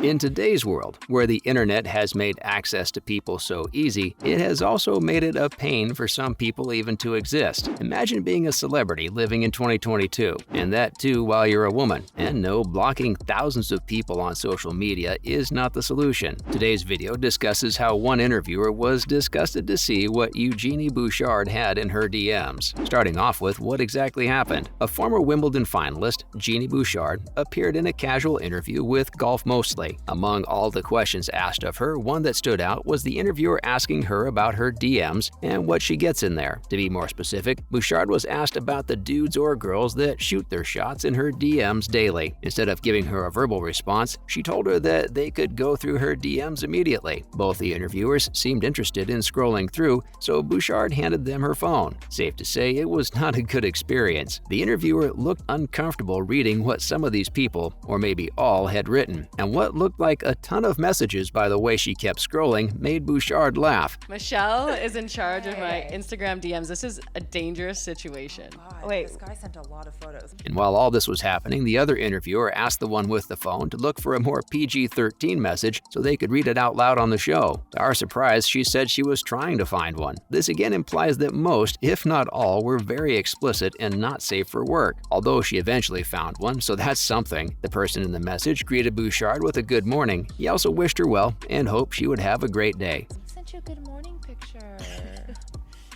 In today's world, where the internet has made access to people so easy, it has also made it a pain for some people even to exist. Imagine being a celebrity living in 2022, and that too while you're a woman. And no, blocking thousands of people on social media is not the solution. Today's video discusses how one interviewer was disgusted to see what Genie Bouchard had in her DMs. Starting off with what exactly happened. A former Wimbledon finalist, Genie Bouchard, appeared in a casual interview with Golf Mostly. Among all the questions asked of her, one that stood out was the interviewer asking her about her DMs and what she gets in there. To be more specific, Bouchard was asked about the dudes or girls that shoot their shots in her DMs daily. Instead of giving her a verbal response, she told her that they could go through her DMs immediately. Both the interviewers seemed interested in scrolling through, so Bouchard handed them her phone. Safe to say, it was not a good experience. The interviewer looked uncomfortable reading what some of these people, or maybe all, had written, and what looked like a ton of messages by the way she kept scrolling made Bouchard laugh. Michelle is in charge of my Instagram DMs. This is a dangerous situation. God, Wait. This guy sent a lot of photos. And while all this was happening, the other interviewer asked the one with the phone to look for a more PG-13 message so they could read it out loud on the show. To our surprise, she said she was trying to find one. This again implies that most, if not all, were very explicit and not safe for work. Although she eventually found one, so that's something. The person in the message greeted Bouchard with a good morning. He also wished her well and hoped she would have a great day. I sent you a good morning picture.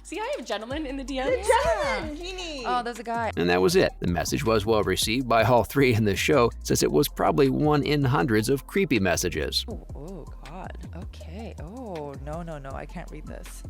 See, I have gentlemen in the DMs. Gentlemen, Genie. Oh, there's a guy. And that was it. The message was well received by all three in the show, since it was probably one in hundreds of creepy messages. Oh, God. Okay. Oh, no, I can't read this.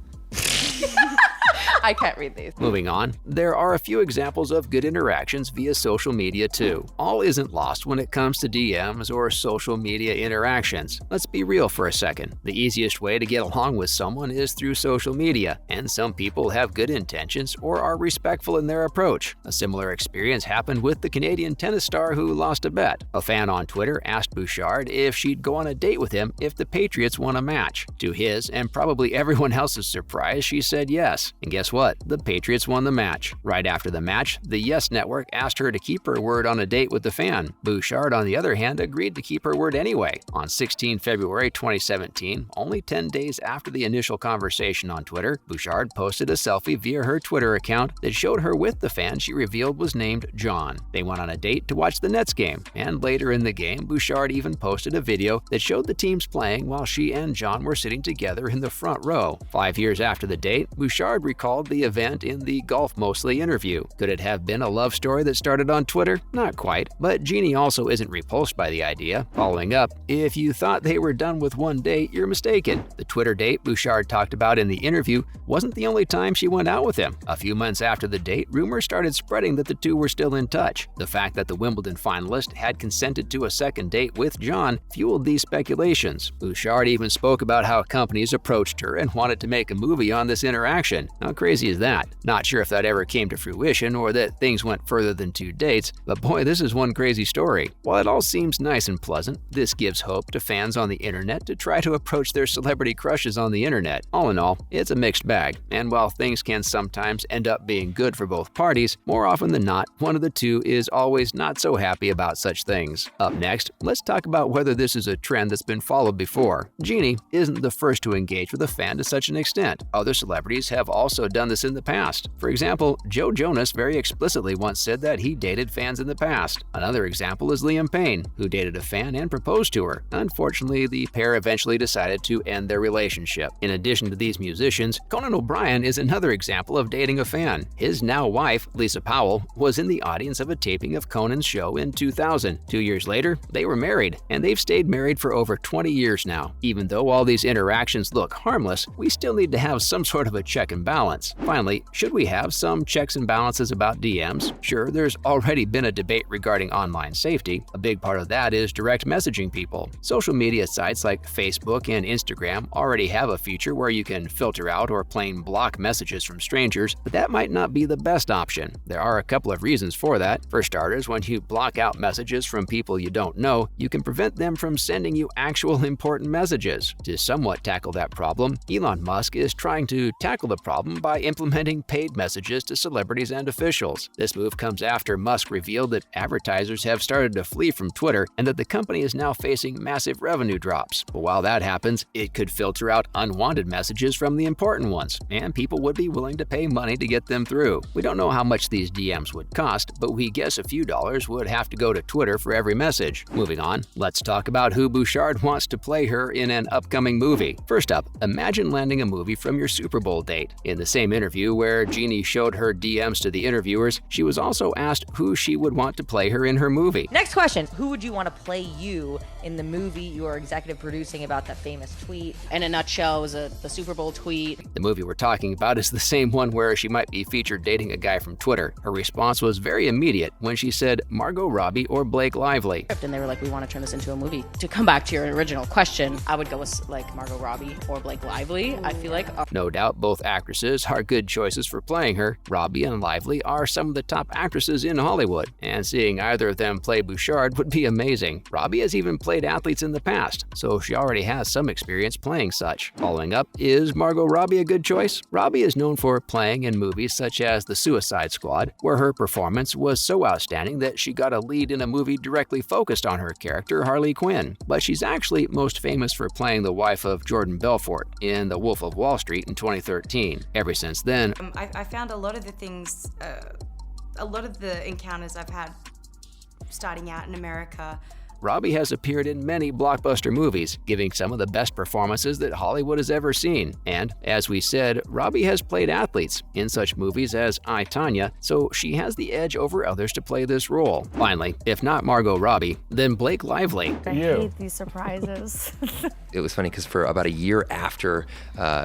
I can't read these. Moving on, there are a few examples of good interactions via social media too. All isn't lost when it comes to DMs or social media interactions. Let's be real for a second. The easiest way to get along with someone is through social media, and some people have good intentions or are respectful in their approach. A similar experience happened with the Canadian tennis star who lost a bet. A fan on Twitter asked Bouchard if she'd go on a date with him if the Patriots won a match. To his and probably everyone else's surprise, she said yes. And guess what? The Patriots won the match. Right after the match, the Yes Network asked her to keep her word on a date with the fan. Bouchard, on the other hand, agreed to keep her word anyway. On 16 February 2017, only 10 days after the initial conversation on Twitter, Bouchard posted a selfie via her Twitter account that showed her with the fan she revealed was named John. They went on a date to watch the Nets game, and later in the game, Bouchard even posted a video that showed the teams playing while she and John were sitting together in the front row. 5 years after the date, Bouchard recalled the event in the Golf Mostly interview. Could it have been a love story that started on Twitter? Not quite, but Genie also isn't repulsed by the idea. Following up, if you thought they were done with one date, you're mistaken. The Twitter date Bouchard talked about in the interview wasn't the only time she went out with him. A few months after the date, rumors started spreading that the two were still in touch. The fact that the Wimbledon finalist had consented to a second date with John fueled these speculations. Bouchard even spoke about how companies approached her and wanted to make a movie on this interaction. How crazy is that? Not sure if that ever came to fruition or that things went further than 2 dates, but boy, this is one crazy story. While it all seems nice and pleasant, this gives hope to fans on the internet to try to approach their celebrity crushes on the internet. All in all, it's a mixed bag, and while things can sometimes end up being good for both parties, more often than not, one of the two is always not so happy about such things. Up next, let's talk about whether this is a trend that's been followed before. Genie isn't the first to engage with a fan to such an extent. Other celebrities have also done this in the past. For example, Joe Jonas very explicitly once said that he dated fans in the past. Another example is Liam Payne, who dated a fan and proposed to her. Unfortunately, the pair eventually decided to end their relationship. In addition to these musicians, Conan O'Brien is another example of dating a fan. His now wife, Lisa Powell, was in the audience of a taping of Conan's show in 2000. 2 years later, they were married, and they've stayed married for over 20 years now. Even though all these interactions look harmless, we still need to have some sort of a check and balance. Finally, should we have some checks and balances about DMs? Sure, there's already been a debate regarding online safety. A big part of that is direct messaging people. Social media sites like Facebook and Instagram already have a feature where you can filter out or plain block messages from strangers, but that might not be the best option. There are a couple of reasons for that. For starters, when you block out messages from people you don't know, you can prevent them from sending you actual important messages. To somewhat tackle that problem, Elon Musk is trying to tackle the problem by implementing paid messages to celebrities and officials. This move comes after Musk revealed that advertisers have started to flee from Twitter and that the company is now facing massive revenue drops. But while that happens, it could filter out unwanted messages from the important ones, and people would be willing to pay money to get them through. We don't know how much these DMs would cost, but we guess a few dollars would have to go to Twitter for every message. Moving on, let's talk about who Bouchard wants to play her in an upcoming movie. First up, imagine landing a movie from your Super Bowl date. In the same interview where Genie showed her DMs to the interviewers, she was also asked who she would want to play her in her movie. Next question. Who would you want to play you in the movie you are executive producing about that famous tweet? In a nutshell, it was the Super Bowl tweet. The movie we're talking about is the same one where she might be featured dating a guy from Twitter. Her response was very immediate when she said Margot Robbie or Blake Lively. And they were like, we want to turn this into a movie. To come back to your original question, I would go with like Margot Robbie or Blake Lively. I feel like no doubt both actresses are good choices for playing her. Robbie and Lively are some of the top actresses in Hollywood, and seeing either of them play Bouchard would be amazing. Robbie has even played athletes in the past, so she already has some experience playing such. Following up, is Margot Robbie a good choice? Robbie is known for playing in movies such as The Suicide Squad, where her performance was so outstanding that she got a lead in a movie directly focused on her character, Harley Quinn. But she's actually most famous for playing the wife of Jordan Belfort in The Wolf of Wall Street in 2013. Ever since then, I found a lot of the things, a lot of the encounters I've had starting out in America. Robbie has appeared in many blockbuster movies, giving some of the best performances that Hollywood has ever seen. And, as we said, Robbie has played athletes in such movies as I, Tonya, so she has the edge over others to play this role. Finally, if not Margot Robbie, then Blake Lively. I hate these surprises. It was funny because for about a year after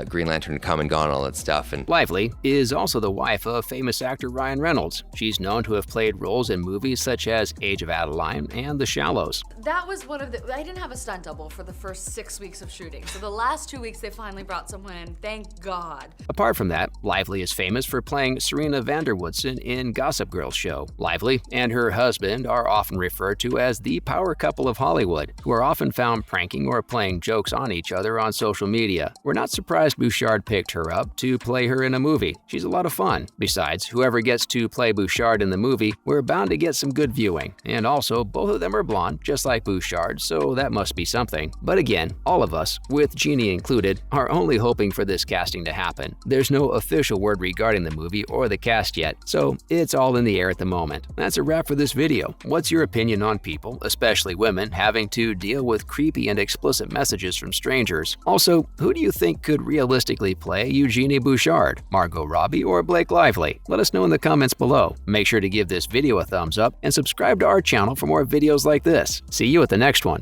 Green Lantern had come and gone and all that stuff. And Lively is also the wife of famous actor Ryan Reynolds. She's known to have played roles in movies such as Age of Adeline and The Shallows. That was one of the, I didn't have a stunt double for the first 6 weeks of shooting. So the last 2 weeks they finally brought someone in, thank God. Apart from that, Lively is famous for playing Serena Vanderwoodson in Gossip Girl's show. Lively and her husband are often referred to as the power couple of Hollywood, who are often found pranking or playing jokes on each other on social media. We're not surprised Bouchard picked her up to play her in a movie. She's a lot of fun. Besides, whoever gets to play Bouchard in the movie, we're bound to get some good viewing. And also, both of them are blonde, just like Bouchard, so that must be something. But again, all of us, with Genie included, are only hoping for this casting to happen. There's no official word regarding the movie or the cast yet, so it's all in the air at the moment. That's a wrap for this video. What's your opinion on people, especially women, having to deal with creepy and explicit messages from strangers? Also, who do you think could realistically play Genie Bouchard, Margot Robbie, or Blake Lively? Let us know in the comments below. Make sure to give this video a thumbs up and subscribe to our channel for more videos like this. See you at the next one.